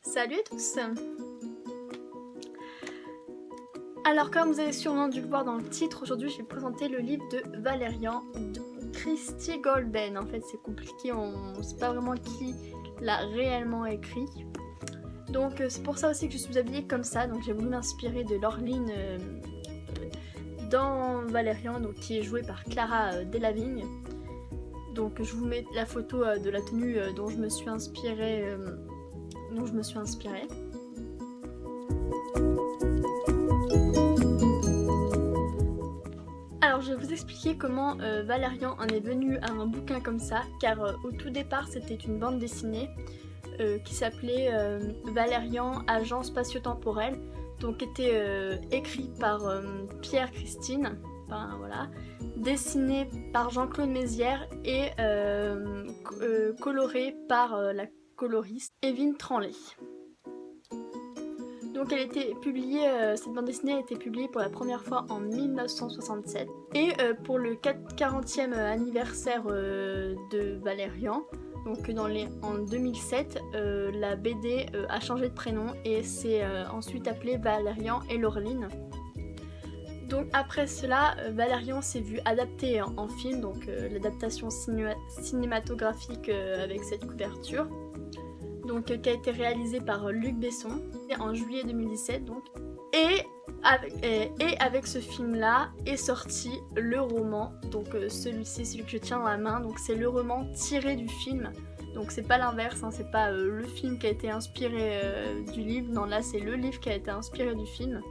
Salut à tous. Alors comme vous avez sûrement dû le voir dans le titre, aujourd'hui je vais présenter le livre de Valérian de Christie Golden. En fait c'est compliqué, on ne sait pas vraiment qui l'a réellement écrit. Donc c'est pour ça aussi que je suis habillée comme ça, donc j'ai voulu m'inspirer de Laureline dans Valérian, donc, qui est jouée par Clara Delavigne. Donc je vous mets la photo de la tenue dont je me suis inspirée. Alors je vais vous expliquer comment Valérian en est venu à un bouquin comme ça, car au tout départ c'était une bande dessinée qui s'appelait Valérian, agent spatio-temporel, donc était écrit par Pierre Christine, enfin voilà, dessiné par Jean-Claude Mézières et coloré par la coloriste Evelyne Tranlay. Donc elle était publiée, cette bande dessinée a été publiée pour la première fois en 1967. Et pour le 40e anniversaire de Valérian, donc en 2007, la BD a changé de prénom et s'est ensuite appelée Valérian et Laureline. Donc après cela, Valérian s'est vu adapté en film, donc l'adaptation cinématographique avec cette couverture. Donc, qui a été réalisé par Luc Besson en juillet 2017 donc. Et avec ce film là est sorti le roman, donc celui-ci, celui que je tiens dans la main, donc c'est le roman tiré du film, donc c'est pas l'inverse, hein, c'est pas le film qui a été inspiré du livre, non là c'est le livre qui a été inspiré du film.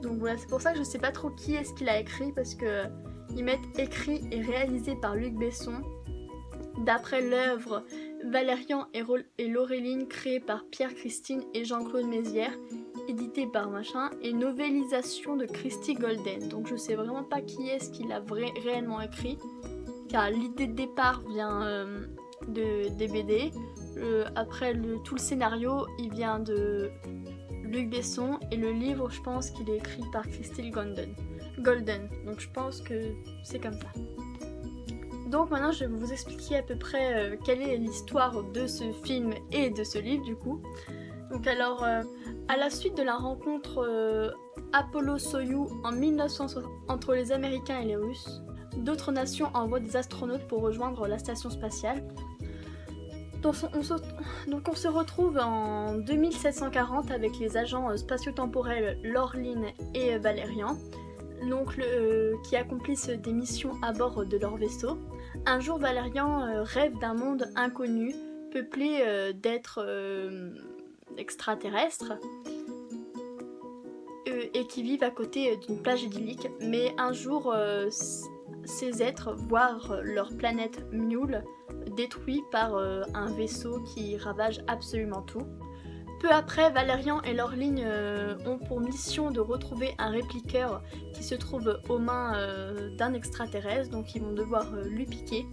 Donc voilà, c'est pour ça que je sais pas trop qui est-ce qu'il a écrit, parce que ils mettent écrit et réalisé par Luc Besson, d'après l'œuvre Valérian et Laureline, créée par Pierre Christine et Jean-Claude Mézières, édité par machin, et novélisation de Christie Golden. Donc je sais vraiment pas qui est-ce qui l'a réellement écrit, car l'idée de départ vient des BD. Après tout le scénario il vient de Luc Besson, et le livre je pense qu'il est écrit par Christie Golden. Donc je pense que c'est comme ça. Donc maintenant je vais vous expliquer à peu près quelle est l'histoire de ce film et de ce livre du coup. Donc alors, à la suite de la rencontre Apollo-Soyouz en 1960 entre les Américains et les Russes, d'autres nations envoient des astronautes pour rejoindre la station spatiale. Donc on se retrouve en 2740 avec les agents spatio-temporels Laureline et Valérian, donc qui accomplissent des missions à bord de leur vaisseau. Un jour, Valérian rêve d'un monde inconnu, peuplé d'êtres extraterrestres et qui vivent à côté d'une plage idyllique. Mais un jour, ces êtres voient leur planète Mule détruite par un vaisseau qui ravage absolument tout. Peu après, Valérian et Laureline ont pour mission de retrouver un répliqueur qui se trouve aux mains d'un extraterrestre, donc ils vont devoir lui piquer.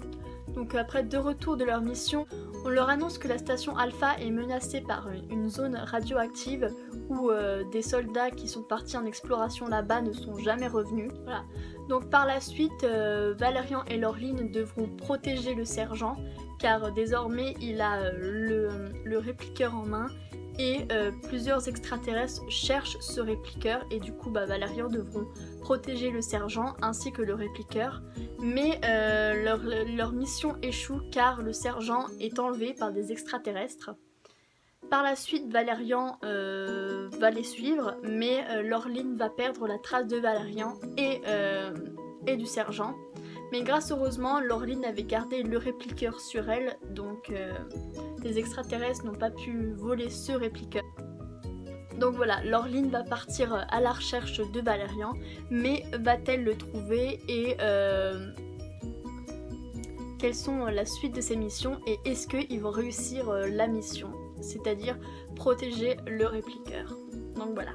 Donc après de retour de leur mission, on leur annonce que la station Alpha est menacée par une zone radioactive où des soldats qui sont partis en exploration là-bas ne sont jamais revenus. Voilà. Donc par la suite, Valérian et Laureline devront protéger le sergent, car désormais il a le répliqueur en main. Et plusieurs extraterrestres cherchent ce répliqueur, et du coup Valérian devront protéger le sergent ainsi que le répliqueur. Mais leur mission échoue car le sergent est enlevé par des extraterrestres. Par la suite, Valérian va les suivre, mais Laureline va perdre la trace de Valérian et du sergent. Mais grâce heureusement, Laureline avait gardé le répliqueur sur elle, donc les extraterrestres n'ont pas pu voler ce répliqueur. Donc voilà, Laureline va partir à la recherche de Valérian, mais va-t-elle le trouver, et quelles sont la suite de ses missions, et est-ce qu'ils vont réussir la mission, c'est-à-dire protéger le répliqueur. Donc voilà.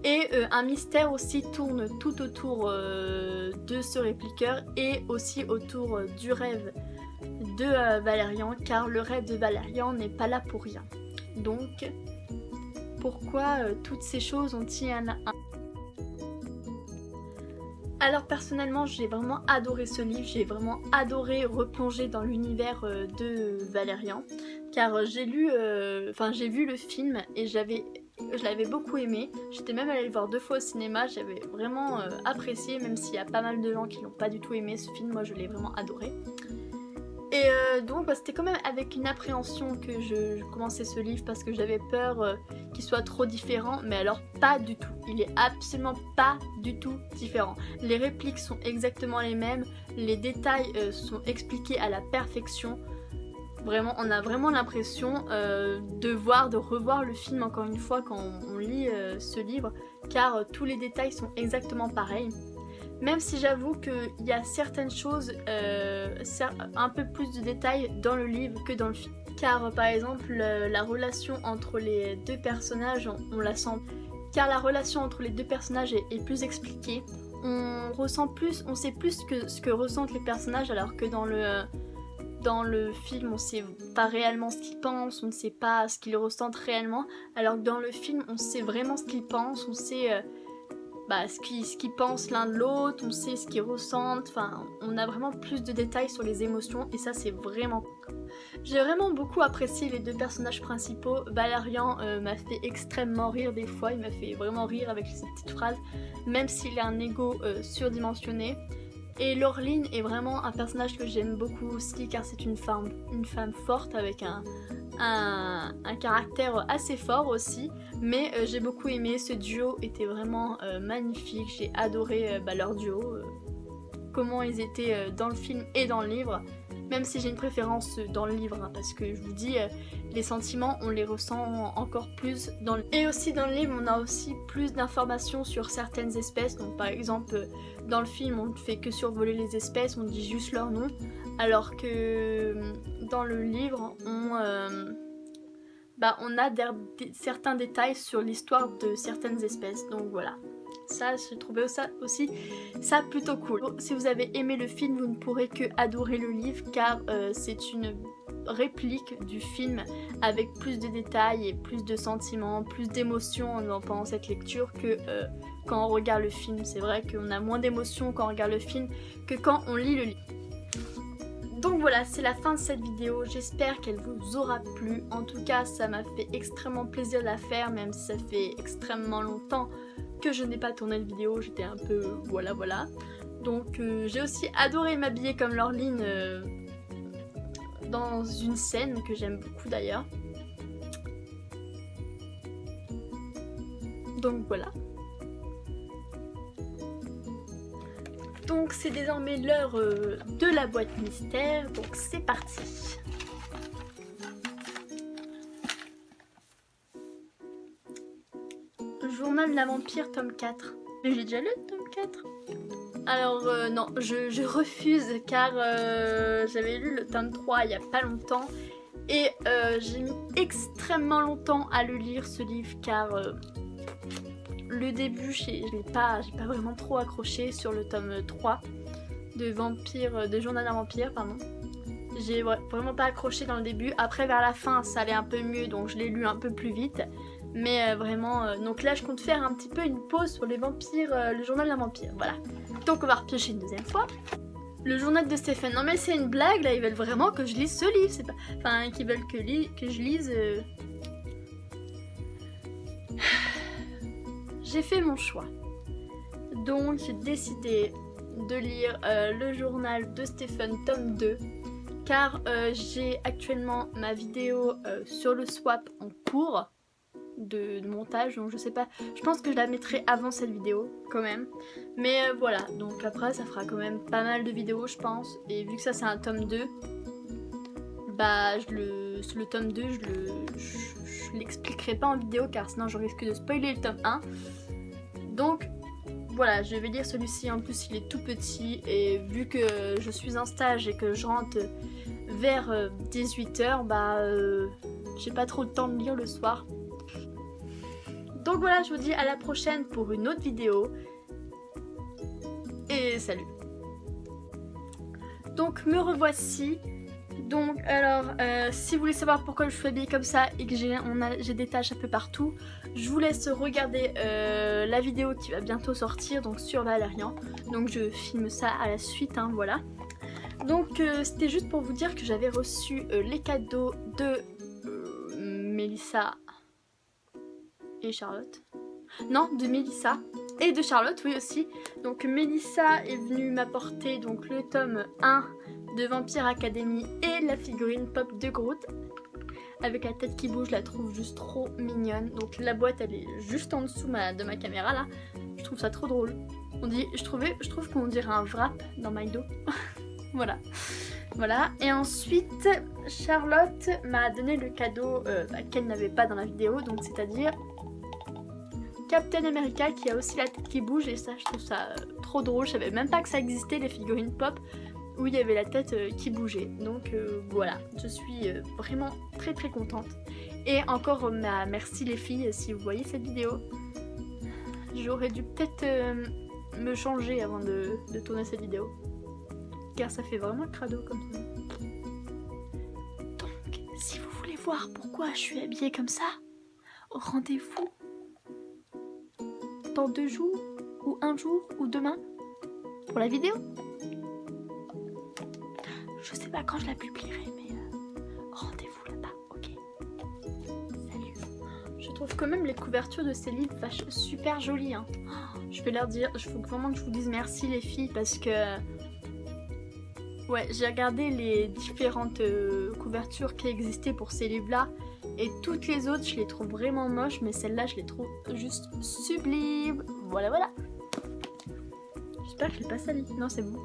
Et un mystère aussi tourne tout autour de ce répliqueur, et aussi autour du rêve de Valérian, car le rêve de Valérian n'est pas là pour rien. Donc pourquoi toutes ces choses ont-ils un... Alors personnellement j'ai vraiment adoré ce livre, j'ai vraiment adoré replonger dans l'univers de Valérian, car j'ai lu, j'ai vu le film et je l'avais beaucoup aimé. J'étais même allée le voir 2 fois au cinéma, j'avais vraiment apprécié, même s'il y a pas mal de gens qui l'ont pas du tout aimé ce film, moi je l'ai vraiment adoré. Et donc c'était quand même avec une appréhension que je commençais ce livre parce que j'avais peur qu'il soit trop différent, mais alors pas du tout. Il est absolument pas du tout différent. Les répliques sont exactement les mêmes, les détails sont expliqués à la perfection. Vraiment, on a vraiment l'impression de revoir le film encore une fois quand on lit ce livre, car tous les détails sont exactement pareils. Même si j'avoue qu'il y a certaines choses, un peu plus de détails dans le livre que dans le film. Car par exemple, la relation entre les deux personnages, on la sent. Car la relation entre les deux personnages est plus expliquée. On sait plus ce que ressentent les personnages, alors que dans le film, on sait pas réellement ce qu'ils pensent, on ne sait pas ce qu'ils ressentent réellement. Alors que dans le film, on sait vraiment ce qu'ils pensent, on sait ce qu'ils pensent l'un de l'autre, on sait ce qu'ils ressentent, enfin on a vraiment plus de détails sur les émotions et ça c'est vraiment cool. J'ai vraiment beaucoup apprécié les 2 personnages principaux. Valérian m'a fait extrêmement rire des fois, il m'a fait vraiment rire avec ses petites phrases, même s'il a un ego surdimensionné. Et Laureline est vraiment un personnage que j'aime beaucoup aussi car c'est une femme forte avec un caractère assez fort aussi, mais j'ai beaucoup aimé, ce duo était vraiment magnifique, j'ai adoré leur duo, comment ils étaient dans le film et dans le livre, même si j'ai une préférence dans le livre, hein, parce que je vous dis, les sentiments on les ressent encore plus dans le... Et aussi dans le livre on a aussi plus d'informations sur certaines espèces, donc par exemple dans le film on ne fait que survoler les espèces, on dit juste leur nom, alors que dans le livre on a certains détails sur l'histoire de certaines espèces, donc voilà. Ça, j'ai trouvé ça aussi plutôt cool. Si vous avez aimé le film, vous ne pourrez que adorer le livre car c'est une réplique du film avec plus de détails et plus de sentiments, plus d'émotions pendant cette lecture que quand on regarde le film. C'est vrai qu'on a moins d'émotions quand on regarde le film que quand on lit le livre. Donc voilà, c'est la fin de cette vidéo, j'espère qu'elle vous aura plu. En tout cas, ça m'a fait extrêmement plaisir de la faire, même si ça fait extrêmement longtemps que je n'ai pas tourné de vidéo, j'étais un peu voilà. Donc j'ai aussi adoré m'habiller comme Laureline dans une scène que j'aime beaucoup d'ailleurs. Donc voilà. Donc c'est désormais l'heure de la boîte mystère, donc c'est parti. Journal de la vampire tome 4. J'ai déjà lu le tome 4. Alors non, je refuse car j'avais lu le tome 3 il y a pas longtemps et j'ai mis extrêmement longtemps à le lire ce livre car le début j'ai pas vraiment trop accroché sur le tome 3 de Journal d'un vampire, pardon. J'ai vraiment pas accroché dans le début, après vers la fin ça allait un peu mieux donc je l'ai lu un peu plus vite. Mais vraiment, donc là je compte faire un petit peu une pause sur les vampires, le journal d'un vampire, voilà. Donc on va repiocher une deuxième fois. Le journal de Stephen, non mais c'est une blague là, ils veulent vraiment que je lise ce livre, c'est pas... Enfin, qu'ils veulent que je lise... J'ai fait mon choix. Donc j'ai décidé de lire le journal de Stephen tome 2. Car j'ai actuellement ma vidéo sur le swap en cours de montage, donc je sais pas, je pense que je la mettrai avant cette vidéo quand même, mais voilà, donc après ça fera quand même pas mal de vidéos je pense, et vu que ça c'est un tome 2, bah le tome 2 je l'expliquerai pas en vidéo car sinon je risque de spoiler le tome 1, donc voilà, je vais lire celui-ci, en plus il est tout petit et vu que je suis en stage et que je rentre vers 18h, bah j'ai pas trop le temps de lire le soir. Donc voilà, je vous dis à la prochaine pour une autre vidéo. Et salut. Donc me revoici. Donc alors, si vous voulez savoir pourquoi je suis habillée comme ça et que j'ai des taches un peu partout, je vous laisse regarder la vidéo qui va bientôt sortir, donc sur Valérian. Donc je filme ça à la suite, hein, voilà. Donc c'était juste pour vous dire que j'avais reçu les cadeaux de Mélissa et Charlotte. Non, de Mélissa et de Charlotte, oui aussi. Donc Mélissa est venue m'apporter donc le tome 1 de Vampire Academy et la figurine pop de Groot. Avec la tête qui bouge, je la trouve juste trop mignonne. Donc la boîte elle est juste en dessous de ma caméra là. Je trouve ça trop drôle. Je trouve qu'on dirait un wrap dans MyDo. Voilà. Voilà. Et ensuite, Charlotte m'a donné le cadeau qu'elle n'avait pas dans la vidéo. Donc c'est-à-dire Captain America qui a aussi la tête qui bouge. Et ça, je trouve ça trop drôle. Je savais même pas que ça existait, les figurines pop où il y avait la tête qui bougeait. Donc voilà, je suis vraiment très très contente. Et encore merci les filles si vous voyez cette vidéo. J'aurais dû peut-être me changer avant de tourner cette vidéo. Car ça fait vraiment crado comme ça. Donc, si vous voulez voir pourquoi je suis habillée comme ça, rendez-vous dans 2 jours, ou 1 jour, ou demain, pour la vidéo. Je sais pas quand je la publierai, mais rendez-vous là-bas, ok? Salut. Je trouve quand même les couvertures de ces livres super jolies. Hein. Je vais leur dire, il faut vraiment que je vous dise merci les filles parce que... Ouais, j'ai regardé les différentes couvertures qui existaient pour ces livres-là. Et toutes les autres, je les trouve vraiment moches, mais celle-là, je les trouve juste sublimes. Voilà, voilà. J'espère que je l'ai pas sali. Non, c'est bon.